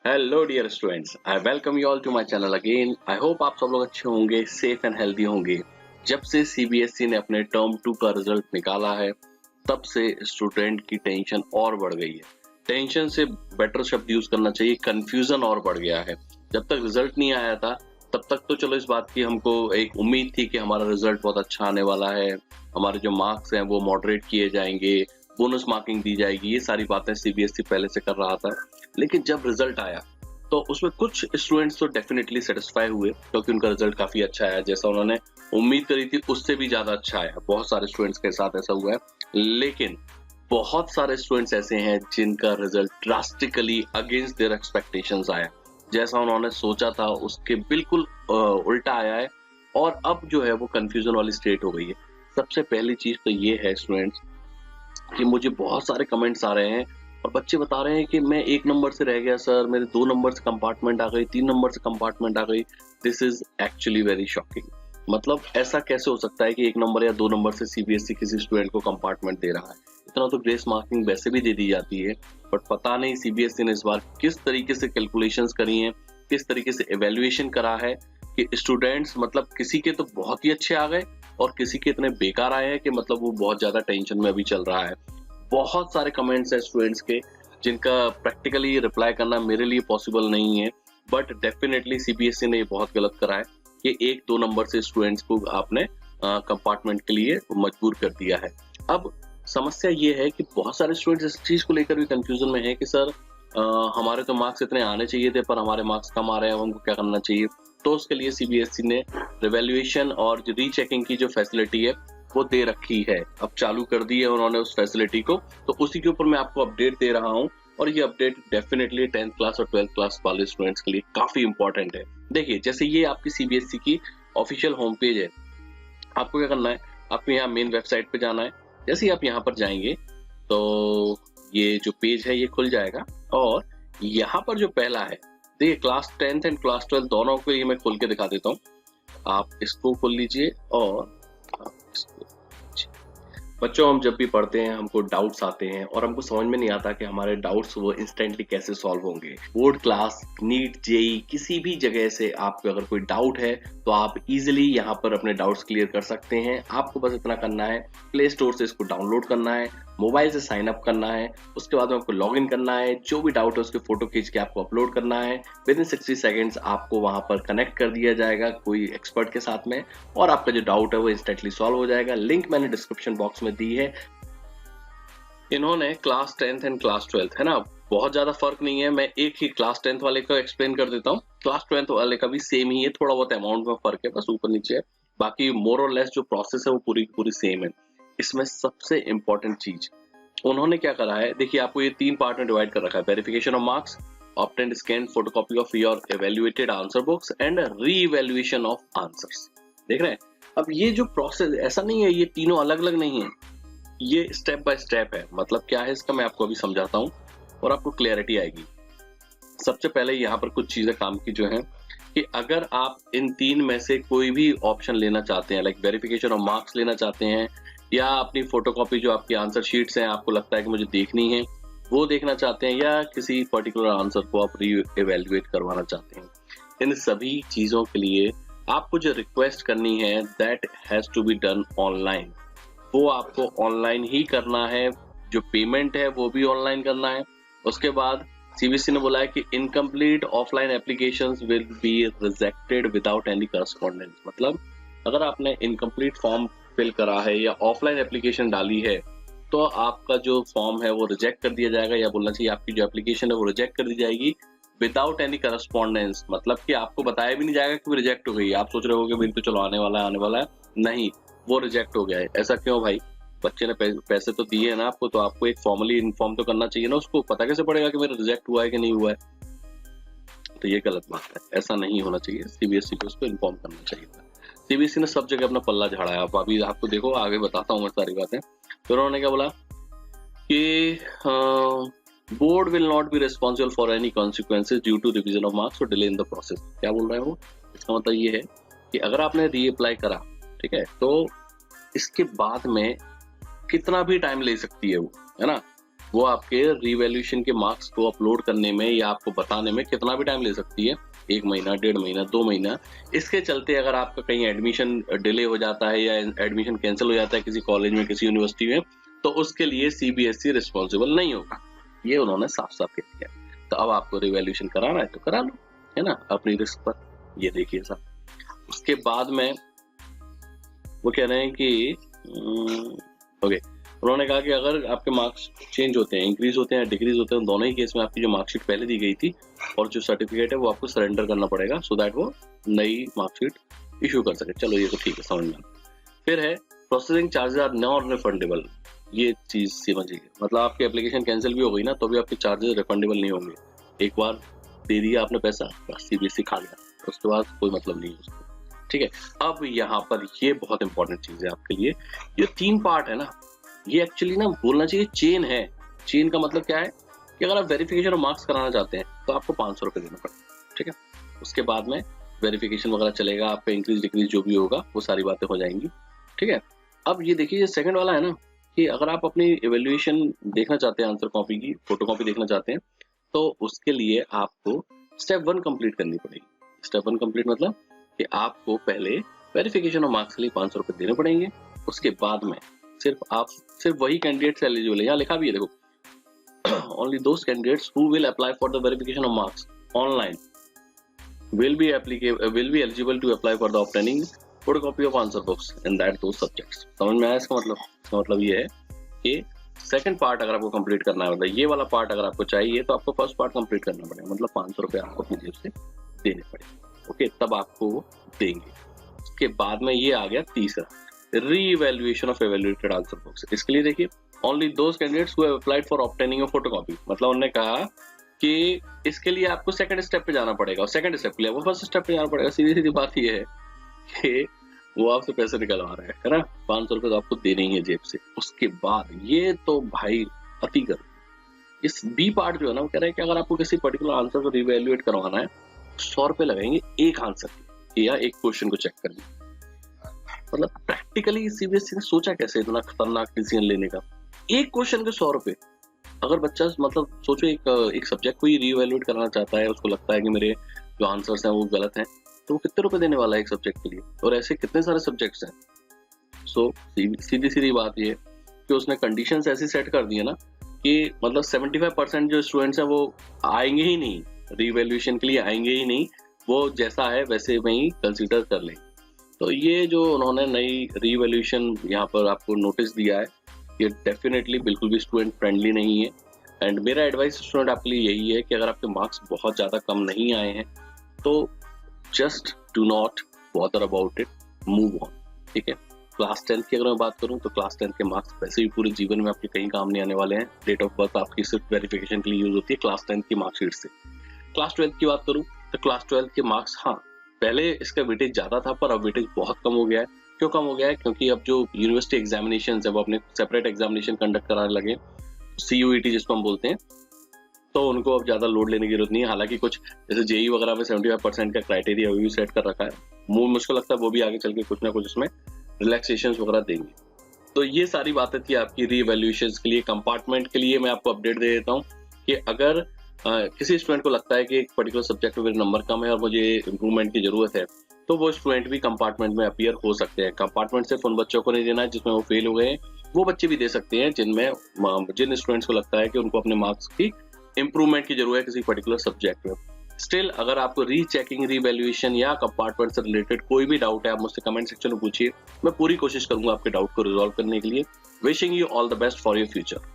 Hello dear students, I welcome you all to my channel again. I hope आप सब लोग अच्छे होंगे, सेफ एंड हेल्दी होंगे। जब से सीबीएसई ने अपने टर्म 2 का रिजल्ट निकाला है, तब से स्टूडेंट की टेंशन और बढ़ गई है। टेंशन से बेटर शब्द यूज करना चाहिए, कंफ्यूजन और बढ़ गया है। जब तक रिजल्ट नहीं आया था, तब तक तो चलो इस बात की हमको एक उम्मीद थी कि हमारा रिजल्ट बहुत अच्छा आने वाला है, हमारे जो मार्क्स हैं वो मॉडरेट किए जाएंगे, बोनस मार्किंग दी जाएगी, ये सारी बातें सीबीएसई पहले से कर रहा था। लेकिन जब रिजल्ट आया तो उसमें कुछ स्टूडेंट्स तो डेफिनेटली सेटिस्फाई हुए, क्योंकि उनका रिजल्ट काफी अच्छा आया, जैसा उन्होंने उम्मीद करी थी उससे भी ज्यादा अच्छा आया। बहुत सारे स्टूडेंट्स के साथ ऐसा हुआ है। लेकिन बहुत सारे स्टूडेंट्स ऐसे हैं जिनका result drastically against their expectations आया। जैसा उन्होंने सोचा था उसके बिल्कुल उल्टा आया है, और अब जो है वो कंफ्यूजन वाली स्टेट हो गई है। सबसे पहली चीज तो ये है स्टूडेंट्स कि मुझे बहुत सारे कमेंट्स आ रहे हैं और बच्चे बता रहे हैं कि मैं 1 नंबर से रह गया सर, मेरे 2 नंबर से कंपार्टमेंट आ गई, 3 नंबर से कंपार्टमेंट आ गई। This is actually very shocking. मतलब ऐसा कैसे हो सकता है कि 1 नंबर या 2 नंबर से सीबीएसई किसी स्टूडेंट को कंपार्टमेंट दे रहा है? इतना तो ग्रेस मार्किंग वैसे भी दे दी जाती है। बट पता नहीं सीबीएसई ने इस बार किस तरीके से कैलकुलेशंस करी हैं, किस तरीके से इवेल्युएशन करा है कि स्टूडेंट्स मतलब किसी के तो बहुत ही अच्छे आ गए और किसी के इतने बेकार आए हैं कि मतलब वो बहुत ज्यादा टेंशन में अभी चल रहा है। बहुत सारे कमेंट्स हैं स्टूडेंट्स के जिनका प्रैक्टिकली रिप्लाई करना मेरे लिए पॉसिबल नहीं है, बट डेफिनेटली सीबीएसई ने ये बहुत गलत करा है कि 1-2 नंबर से स्टूडेंट्स को आपने कंपार्टमेंट के लिए मजबूर कर दिया है। अब समस्या ये है कि बहुत सारे स्टूडेंट्स इस चीज को लेकर भी कंफ्यूजन में है कि सर हमारे तो मार्क्स इतने आने चाहिए थे पर हमारे मार्क्स कम आ रहे हैं, हमको क्या करना चाहिए? तो उसके लिए सीबीएसई ने रिवैल्यूएशन और जो रीचेकिंग की जो फैसिलिटी है वो दे रखी है, अब चालू कर दी है उन्होंने उस फैसिलिटी को। तो उसी के ऊपर मैं आपको अपडेट दे रहा हूँ, और ये अपडेट डेफिनेटली 10th क्लास और 12th क्लास वाले स्टूडेंट्स के लिए काफी इंपॉर्टेंट है। देखिए, जैसे ये आपकी सीबीएसई की ऑफिशियल होम पेज है। आपको क्या करना है, आपको यहाँ मेन वेबसाइट पे जाना है। जैसे ही आप यहाँ पर जाएंगे तो ये जो पेज है ये खुल जाएगा, और यहाँ पर जो पहला है, देखिए क्लास 10th एंड क्लास 12 दोनों को ये मैं खोल के दिखा देता हूँ। आप इसको खोल लीजिए और आप इसको। बच्चों, हम जब भी पढ़ते हैं हमको डाउट्स आते हैं और हमको समझ में नहीं आता कि हमारे डाउट्स वो इंस्टेंटली कैसे सॉल्व होंगे। बोर्ड क्लास, नीट, जेई, किसी भी जगह से आपको अगर कोई डाउट है तो आप इजीली यहाँ पर अपने डाउट्स क्लियर कर सकते हैं। आपको बस इतना करना है, प्ले स्टोर से इसको डाउनलोड करना है, मोबाइल से साइन अप करना है, उसके बाद में आपको लॉग इन करना है, जो भी डाउट है उसके फोटो खींच के आपको अपलोड करना है। विद इन 60 सेकेंड्स आपको वहां पर कनेक्ट कर दिया जाएगा कोई एक्सपर्ट के साथ में, और आपका जो डाउट है वो इंस्टेंटली सॉल्व हो जाएगा। लिंक मैंने डिस्क्रिप्शन बॉक्स में दी है। इन्होंने class 10th and class 12th, है ना, बहुत ज्यादा फर्क नहीं है। मैं एक ही क्लास 10th वाले को एक्सप्लेन कर देता हूँ, क्लास 12th वाले का भी सेम ही है, थोड़ा बहुत अमाउंट में फर्क है, बस ऊपर नीचे है। बाकी मोर और लेस जो प्रोसेस है वो पूरी पूरी सेम है। इसमें सबसे इंपॉर्टेंट चीज उन्होंने क्या करा है, देखिए आपको ये 3 पार्ट में डिवाइड कर रखा है: verification of marks, obtained scan photocopy of your evaluated answer books and re-evaluation of answers. देख रहे हैं? अब ये जो प्रोसेस ऐसा नहीं है, ये तीनों अलग अलग नहीं है, ये स्टेप बाय स्टेप है। मतलब क्या है इसका, मैं आपको अभी समझाता हूँ और आपको क्लैरिटी आएगी। सबसे पहले यहाँ पर कुछ चीजें काम की जो है कि अगर आप इन 3 में से कोई भी ऑप्शन लेना चाहते हैं, लाइक वेरिफिकेशन ऑफ मार्क्स लेना चाहते हैं, या अपनी फोटोकॉपी जो आपकी आंसर शीट्स हैं आपको लगता है कि मुझे देखनी है वो देखना चाहते हैं, या किसी पर्टिकुलर आंसर को आप री इवेल्युएट करवाना चाहते हैं, इन सभी चीजों के लिए आपको जो रिक्वेस्ट करनी है that has to be done online. वो आपको ऑनलाइन ही करना है, जो पेमेंट है वो भी ऑनलाइन करना है। उसके बाद सीबीएसई ने बोला है कि incomplete offline applications will be rejected without any correspondence. मतलब अगर आपने इनकम्प्लीट फॉर्म फिल करा है या ऑफलाइन एप्लीकेशन डाली है तो आपका जो फॉर्म है वो रिजेक्ट कर दिया जाएगा, या बोलना चाहिए आपकी जो एप्लीकेशन है वो रिजेक्ट कर दी जाएगी विदाउट एनी करस्पॉन्डेंस। मतलब कि आपको बताया भी नहीं जाएगा कि वो रिजेक्ट हो गई। आप सोच रहे हो कि बिल तो चलो आने वाला है आने वाला है, नहीं, वो रिजेक्ट हो गया है। ऐसा क्यों भाई? बच्चे ने पैसे तो दिए है ना आपको, तो आपको एक फॉर्मली इन्फॉर्म तो करना चाहिए ना, उसको पता कैसे पड़ेगा कि मेरा रिजेक्ट हुआ है कि नहीं हुआ है? तो ये गलत बात है, ऐसा नहीं होना चाहिए। सीबीएसई को उसको इन्फॉर्म करना चाहिए था। सीबीएसई ने सब जगह अपना पल्ला झाड़ा है। अब अभी आपको देखो, आगे बताता हूँ मैं सारी बातें। तो उन्होंने क्या बोला कि board will not be responsible for any consequences due to revision of marks और डिले इन द प्रोसेस। क्या बोल रहे हैं वो? इसका मतलब ये है कि अगर आपने रीअप्लाई करा, ठीक है, तो इसके बाद में कितना भी टाइम ले सकती है वो, है ना, वो आपके रीवैल्यूएशन के मार्क्स को अपलोड करने में या आपको बताने में कितना भी टाइम ले सकती है, 1 महीना, 1.5 महीना, 2 महीना। इसके चलते अगर आपका कहीं एडमिशन डिले हो जाता है या एडमिशन कैंसिल हो जाता है किसी कॉलेज में, किसी यूनिवर्सिटी में, तो उसके लिए सीबीएसई रिस्पॉन्सिबल नहीं होगा। ये उन्होंने साफ-साफ कह दिया। तो अब आपको रिवैल्यूएशन कराना है तो करा लो, है ना, अपनी रिस्क पर। ये देखिए साहब। उसके बाद में वो कह रहे हैं कि ओके, उन्होंने कहा कि अगर आपके मार्क्स चेंज होते हैं, इंक्रीज होते हैं, डिक्रीज होते हैं, दोनों ही केस में आपकी जो मार्कशीट पहले दी गई थी और जो सर्टिफिकेट है वो आपको सरेंडर करना पड़ेगा, सो दैट वो नई मार्कशीट इशू कर सके। चलो ये तो ठीक है, समझ में। फिर है processing charges are non refundable. ये चीज समझिए, मतलब आपकी एप्लीकेशन कैंसिल भी हो गई ना तो भी आपके चार्जेस रिफंडेबल नहीं होंगे। एक बार दे दिया आपने पैसा, बस सीबीएसई खा गया, उसके बाद कोई मतलब नहीं है उसको। ठीक है, अब यहाँ पर ये बहुत इंपॉर्टेंट चीज है आपके लिए। ये 3 पार्ट है ना, ये एक्चुअली ना बोलना चाहिए चेन है। चेन का मतलब क्या है कि अगर आप वेरिफिकेशन और मार्क्स कराना चाहते हैं तो आपको 500 रुपये देना पड़ेगा। ठीक है, उसके बाद में वेरिफिकेशन वगैरह चलेगा, आपका इंक्रीज डिक्रीज जो भी होगा वो सारी बातें हो जाएंगी। ठीक है, अब ये देखिए, ये सेकंड वाला है ना कि अगर आप अपनी एवेल्युएशन देखना चाहते हैं, आंसर कॉपी की फोटो कॉपी देखना चाहते हैं, तो उसके लिए आपको स्टेप 1 कंप्लीट करनी पड़ेगी। स्टेप 1 कंप्लीट मतलब कि आपको पहले वेरिफिकेशन और मार्क्स के लिए 500 रुपये देने पड़ेंगे। उसके बाद में सिर्फ वही कैंडिडेट्स एलिजिबल है, यहाँ लिखा भी है देखो, only those candidates who will apply for the verification of marks online will be eligible to apply for the obtaining photocopy of answer books in that those subjects। समझ में आया इसका मतलब? इसका मतलब ये है कि सेकंड पार्ट अगर आपको कंप्लीट करना है, मतलब ये वाला पार्ट अगर आपको चाहिए तो आपको फर्स्ट पार्ट कंप्लीट करना पड़ेगा, मतलब 500 रुपये आपको अपनी जेब से देने पड़ेंगे। ओके, तब आपको देंगे। उसके बाद में ये आ गया तीसरा, री-इवैल्यूएशन ऑफ इवैल्यूएटेड आंसर बुक्स। इसके लिए देखिए, only those candidates who have applied for obtaining a photocopy, मतलब उन्होंने कहा कि इसके लिए आपको सेकंड स्टेप पे जाना पड़ेगा, और सेकंड स्टेप के लिए वो फर्स्ट स्टेप पे जाना पड़ेगा। सीधी सीधी बात ये है कि वो आपसे पैसे निकलवा रहे हैं, है ना, 500 रुपए तो आपको देने ही है जेब से। उसके बाद ये तो भाई अति कर, इस बी पार्ट जो है ना, वो कह रहे हैं कि अगर आपको किसी पर्टिकुलर आंसर को रिवैल्यूएट करवाना है, 100 रुपए लगेंगे एक आंसर के या एक क्वेश्चन को चेक करने। मतलब प्रैक्टिकली सीबीएसई ने सोचा कैसे इतना खतरनाक डिसीजन लेने का? एक क्वेश्चन के 100 रुपए। अगर बच्चा मतलब सोचो एक सब्जेक्ट को ही रीवैल्यूएट करना चाहता है, उसको लगता है कि मेरे जो आंसर्स हैं वो गलत हैं, तो वो कितने रुपए देने वाला है एक सब्जेक्ट के लिए? और ऐसे कितने सारे सब्जेक्ट्स हैं। सो सीधी सीधी बात ये कि उसने कंडीशंस ऐसी सेट कर दी है ना कि मतलब 75% जो स्टूडेंट्स हैं वो आएंगे ही नहीं, रीवैल्यूएशन के लिए आएंगे ही नहीं, वो जैसा है वैसे में ही कंसिडर कर लें। तो ये जो उन्होंने नई रीवैल्यूएशन यहाँ पर आपको नोटिस दिया है, ये डेफिनेटली बिल्कुल भी स्टूडेंट फ्रेंडली नहीं है। एंड मेरा एडवाइस स्टूडेंट आपके लिए यही है कि अगर आपके मार्क्स बहुत ज़्यादा कम नहीं आए हैं तो just do not bother about it, move on. ठीक है, क्लास 10 की अगर मैं बात करूं तो क्लास 10 के मार्क्स वैसे भी पूरे जीवन में आपके कहीं काम नहीं आने वाले हैं। डेट ऑफ बर्थ आपकी सिर्फ वेरिफिकेशन के लिए यूज होती है क्लास 10 की मार्कशीट से। क्लास 12 की बात करूं तो क्लास 12 के मार्क्स, हाँ पहले इसका वेटेज ज़्यादा था पर अब वेटेज बहुत कम हो गया है। क्यों कम हो गया है? क्योंकि अब जो यूनिवर्सिटी एग्जामिनेशन है वो अपने सेपरेट एग्जामिनेशन कंडक्ट कराने लगे, CUET जिसको हम बोलते हैं, तो उनको अब ज्यादा लोड लेने की जरूरत नहीं है। हालांकि कुछ जैसे जेई वगैरह में 75% का क्राइटेरिया भी सेट कर रखा है, मुझको लगता है वो भी आगे चल के कुछ ना कुछ उसमें रिलैक्सेशन वगैरह देंगे। तो ये सारी बातें थी आपकी रीवैल्यूएशन के लिए। कंपार्टमेंट के लिए मैं आपको अपडेट दे देता हूँ कि अगर किसी स्टूडेंट को लगता है कि एक पर्टिकुलर सब्जेक्ट में मेरे नंबर कम है और मुझे इम्प्रूवमेंट की जरूरत है, तो वो स्टूडेंट भी कंपार्टमेंट में अपीयर हो सकते हैं। कंपार्टमेंट सिर्फ उन बच्चों को नहीं देना है जिसमें वो फेल हो गए हैं, वो बच्चे भी दे सकते हैं जिन स्टूडेंट्स को लगता है कि उनको अपने मार्क्स की इंप्रूवमेंट की जरूरत है किसी पर्टिकुलर सब्जेक्ट में। स्टिल अगर आपको रीचेकिंग, रीवैल्यूएशन या कंपार्टमेंट से रिलेटेड कोई भी डाउट है, आप मुझसे कमेंट सेक्शन में पूछिए, मैं पूरी कोशिश करूंगा आपके डाउट को रिजॉल्व करने के लिए। Wishing you all the best for your future.